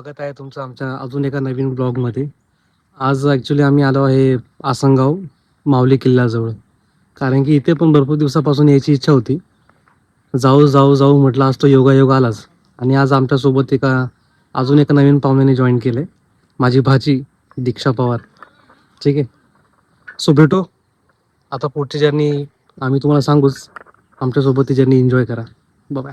स्वागत आहे तुमचं आमच्या अजून एका नवीन ब्लॉगमध्ये. आज ॲक्च्युली आम्ही आलो आहे आसनगाव माऊली किल्ल्याजवळ. कारण की इथे पण भरपूर दिवसापासून यायची इच्छा होती. जाऊ जाऊ जाऊ म्हटलं, आज तो योगायोग आलाच. आणि आज आमच्यासोबत अजून एका नवीन पाहुण्याने जॉईन केलं आहे, माझी भाची दीक्षा पवार. ठीक आहे, सो भेटू आता. पुढची जर्नी आम्ही तुम्हाला सांगूच. आमच्यासोबत ती जर्नी एन्जॉय करा. बाय.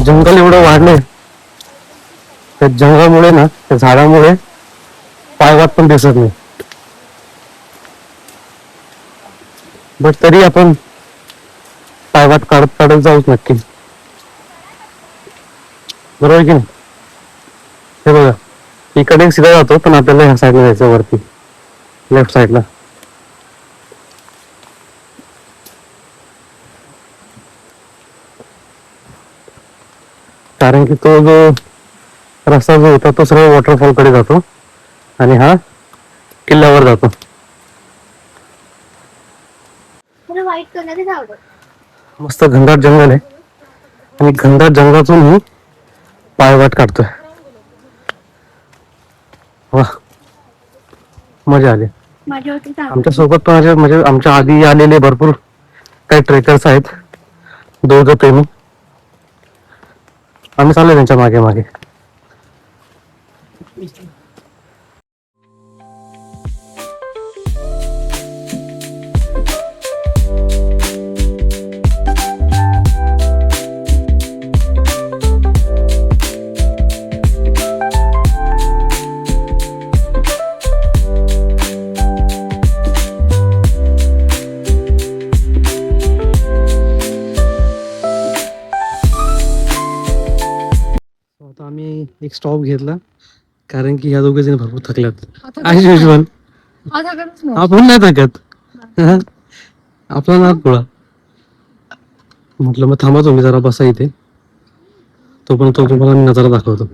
जंगल एवढं वाढलंय, त्या जंगलामुळे ना, त्या झाडामुळे पायवाट पण दिसत नाही. बट तरी आपण पायवाट काढत काढत जाऊच नक्की, बरोबर की नाही? हे बघा, इकडे सीधा जातो, पण आपल्याला ह्या साईडला जायचं, वरती लेफ्ट साईडला. कारण की तो जो रस्ता जो होता तो सरळ वॉटरफॉल कडे जातो आणि हा किल्ल्यावर जातो. मस्त घनदाट जंगल आहे आणि घनदाट जंगलातून मी पायवाट काढतोय. वा, मजा आली. आमच्या सोबत पण म्हणजे आमच्या आधी आलेले भरपूर काही ट्रेकर्स आहेत, दोघं प्रेमी. आम्ही चाललोय त्यांच्या मागे मागे. आता आम्ही एक स्टॉप घेतला, कारण की ह्या दोघे जण भरपूर थकल्यात. ॲज युजल आपण नाही थकत, आपला नाद पुढा. म्हटलं मग थांबा तुम्ही जरा, बसा इथे, तोपर्यंत तुम्हाला मी नजारा दाखवतो.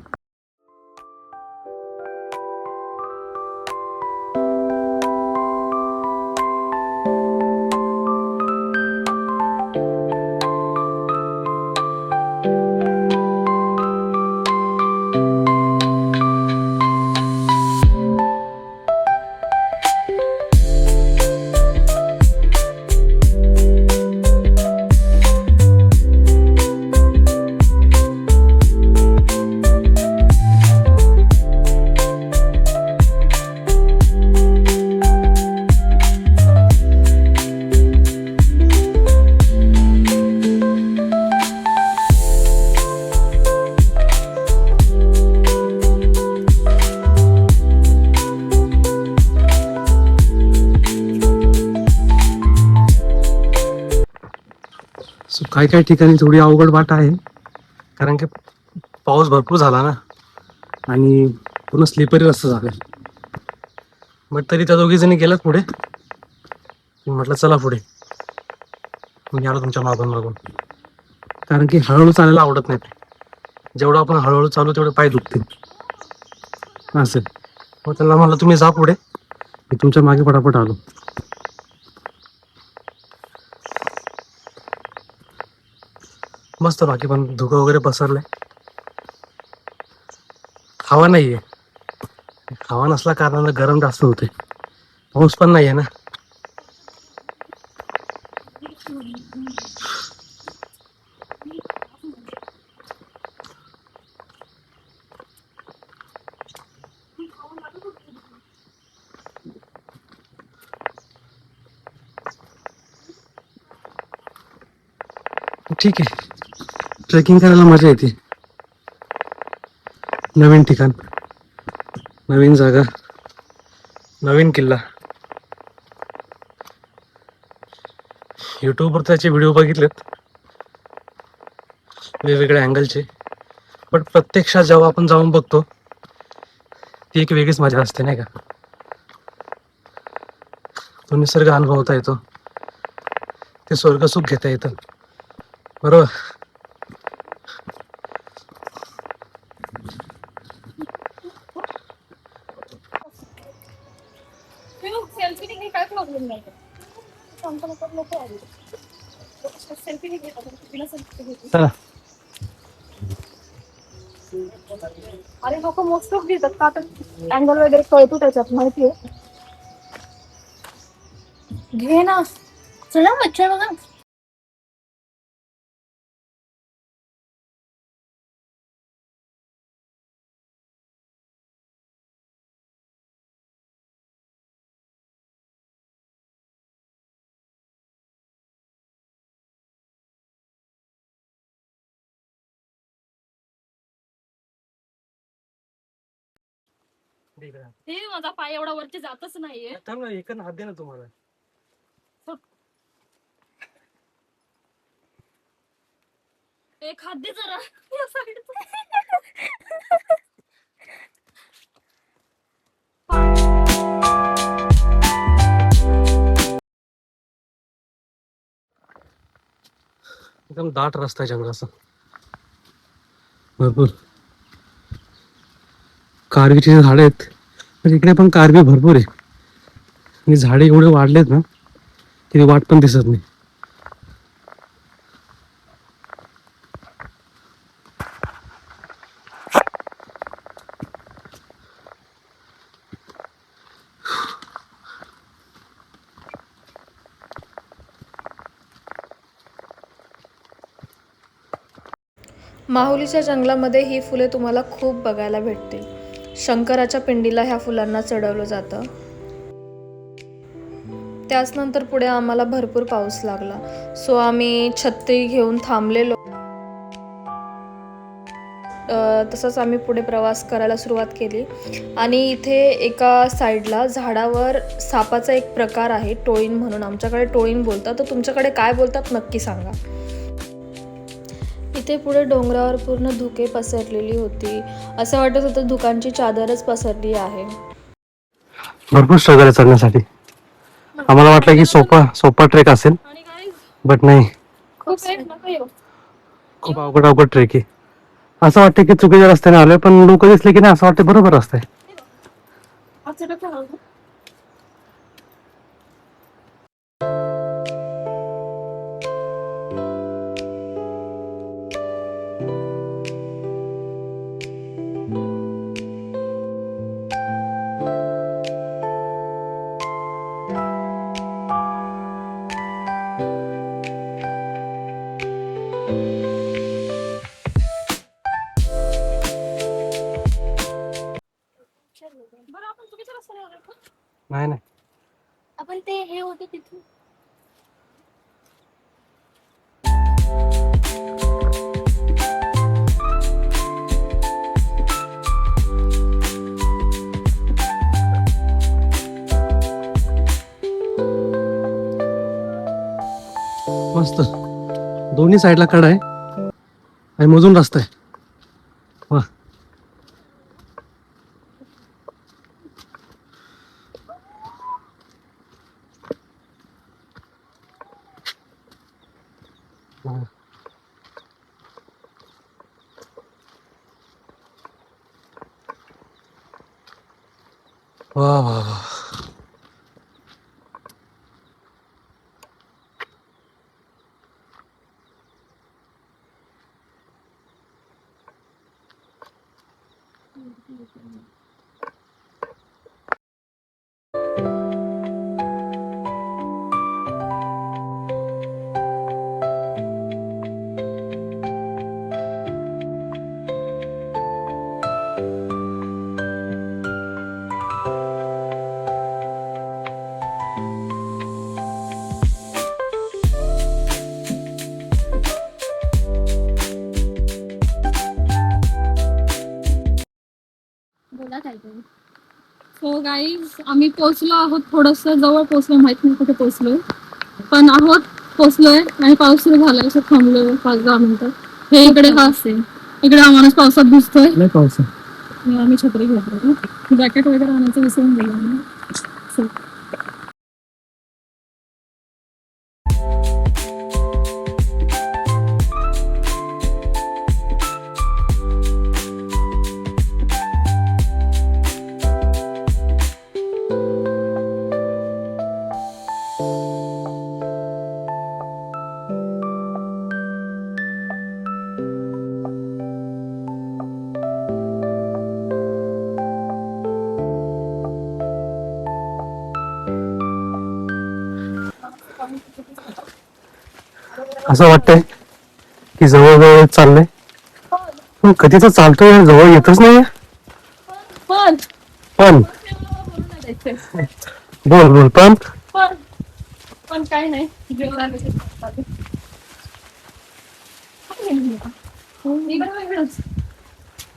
काही काही ठिकाणी थोडी अवघड वाट आहे, कारण की पाऊस भरपूर झाला ना आणि पूर्ण स्लिपरी रस्ता झाला. बट तरी त्या दोघी जणी गेल्यात पुढे. म्हटलं चला पुढे, मी आलो तुमच्या मागून मागून. कारण की हळूहळू चालायला आवडत नाही. जेवढं आपण हळूहळू चालू तेवढे पाय दुखतील असेल. मग त्यांना म्हणलं तुम्ही जा पुढे, मी तुमच्या मागे पटापट आलो. मस्त, बाकी पण धुकं वगैरे पसरलंय. हवा नाहीये, हवा नसल्या कारणानं गरम जास्त होते. पाऊस पण नाहीये ना. ठीक आहे, ट्रेकिंग करायला मजा येते. नवीन ठिकाण, नवीन जागा, नवीन किल्ला. युट्यूबवर त्याचे व्हिडिओ बघितलेत वेगवेगळ्या अँगलचे, पण प्रत्यक्षात जेव्हा आपण जाऊन बघतो ती एक वेगळीच मजा असते नाही का. तो निसर्ग अनुभवता येतो, ते स्वर्गसुख घेता येतं. बरोबर. सेल्फी काय प्रॉब्लेम नाही. चला. अरे लोक मोस्ट ऑफ घेतात का तर अँगल वगैरे कळतो त्याच्यात माहितीये. घे ना, चला मच्छर बघा. हे माझा पाय एवढा वरती जातच नाहीये. एक हात दे ना तुम्हाला. एक हात दे जरा. एकदम दाट रस्ता आहे जंगलाचा, भरपूर कारवीची झाडं आहेत. तर इकडे पण कारवी भरपूर आहे आणि झाडे एवढे वाढलेत ना की वाट पण दिसत नाही. माहुलीच्या जंगलामध्ये ही फुले तुम्हाला खूप बघायला भेटतील. शंकराच्या पिंडीला ह्या फुलांना चढवलं जातं. त्याचनंतर पुढे आम्हाला भरपूर पाऊस लागला, सो आम्ही छत्री घेऊन थांबलेलो. तसंच आम्ही पुढे प्रवास करायला सुरुवात केली आणि इथे एका साईडला झाडावर सापाचा एक प्रकार आहे, टोळीन म्हणून. आमच्याकडे टोळीन बोलतात, तर तुमच्याकडे काय बोलतात नक्की सांगा. इथे पुढे डोंगरावर पूर्ण धुके पसरलेली होती. असं वाटत होतं धुकांची चादरच पसरली आहे. भरपूर स्ट्रगल आहे चढण्यासाठी. आम्हाला वाटलं की सोपा ट्रेक असेल, आणि काय बट नाही, खूप सेफ नका येऊ. खूप अवघड ट्रेक आहे. असं वाटतं की चुकीच्या रस्त्याने आलोय, पण लोक दिसले की नाही असं वाटतं बरोबर रस्ता आहे. अचानक काय झालं? बरं आपण चुकीच्या रस्त्याने आलोय का? नाही आपण ते हे होते तिथून. मस्त, दोन्ही साईडला कडा आहे आणि मधून रस्ता आहे. वा, वा वा वा. सो गाईज आम्ही पोहोचलो आहोत, थोडंसं जवळ पोहोचलो, माहित नाही कुठे पोहोचलो पण आहोत. पोचलोय आणि पाऊस सुरू झालाय, असं थांबलोय 5-10 मिनिटं. हे इकडे हा असेल, इकडे हा माणूस पावसात भिजतोय. नाही पाऊस आहे. आणि आम्ही छत्री घेतलो, जॅकेट वगैरे आणायचं विसरून गेलो आम्ही. असं. असं वाटतंय की जवळ चाललंय, पण कधीच चालतोय आणि जवळ येतच नाही. पण पण बोलू नाही द्यायचंय. बोल बोल पण पण पण काय नाही, जेवण आलं की खातात.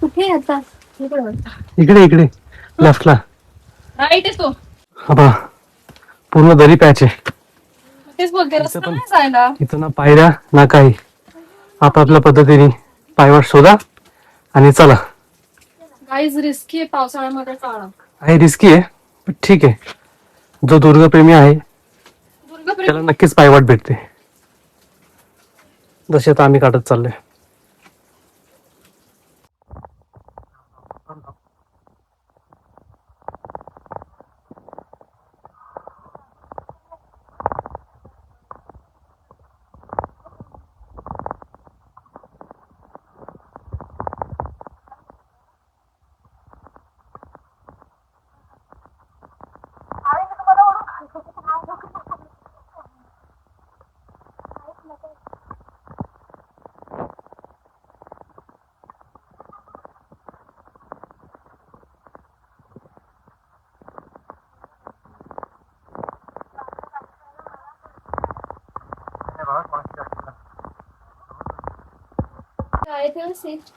कुठे आहे आता? इकडे इकडे लेफ्टला. राईट आहे तो. हा पूर्ण दरी पॅच आहे. तेच बोलते, इथं रस्ता पण नाही जायला. इथं ना पायऱ्या ना काही. आपापल्या पद्धतीने पायवाट शोधा आणि चला. गाईज रिस्की आहे पावसाळ्यामध्ये चालणं. आहे रिस्की आहे, पण ठीक आहे. जो दुर्गप्रेमी आहे दुर्गप्रेमी त्याला नक्कीच पायवाट भेटते. जसे आता आम्ही काढत चाललोय.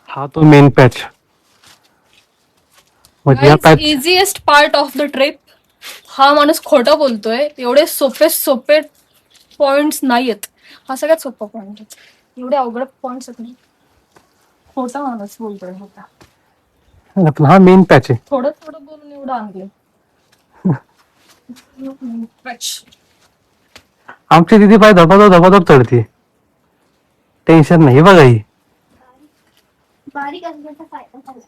हा तो मेन पॅच. म्हणजे या patch easiest part of the trip. हा माणूस खोटं बोलतोय, एवढे सोपे पॉइंट्स नाहीयेत. हा सगळ्यात सोपा पॉइंट आहे, एवढे अवघड पॉइंट्स आहेत नाही. खोटा माणूस बोलतोय खोटा. हा मेन पॅच आहे. थोडं थोडं बोलून एवढं आणलंय. आमची दिदी पाय धपाधप चढते, टेन्शन नाही बघा. ही बारीक असण्याचा फायदा झाला.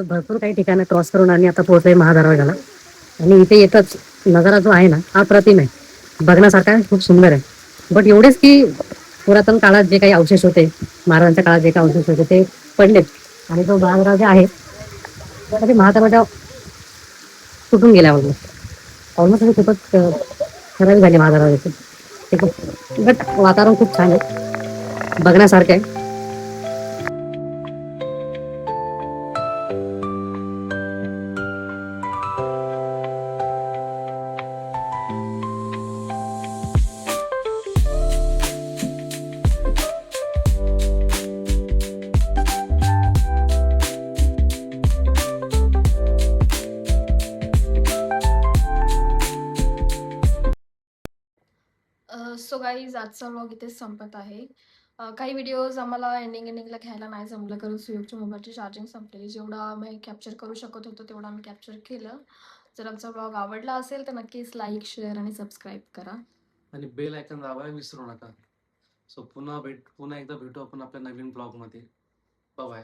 भरपूर काही ठिकाणं क्रॉस करून आणि आता पोहोचलोय महादरवाजाला. आणि इथे येतच नजारा जो आहे ना हा अप्रतिम आहे, बघण्यासारखा आहे, खूप सुंदर आहे. बट एवढेच की पुरातन काळात जे काही अवशेष होते, महाराजांच्या काळात जे काही अवशेष होते ते पडलेत. आणि जो महादरवाजा आहे ते महादरवाजा तुटून गेला ऑलमोस्ट. खूपच खराबी झाली महादरवाजाची. बट वातावरण खूप छान आहे, बघण्यासारखं आहे. सो गाईज आजचा व्लॉग इथेच संपत आहे. काही व्हिडिओज आम्हाला एंडिंगला घ्यायला नाही जमलं, कारण सुयोगच्या मोबाईलची चार्जिंग संपलेली. जेवढा आम्ही कॅप्चर करू शकत होतो तेवढं आम्ही कॅप्चर केलं. जर आमचा व्लॉग आवडला असेल तर नक्कीच लाईक, शेअर आणि सबस्क्राईब करा. आणि बेल आयकॉन दाबायला विसरू नका. सो पुन्हा एकदा भेटू आपण आपल्या नवीन ब्लॉग मध्ये. बाय.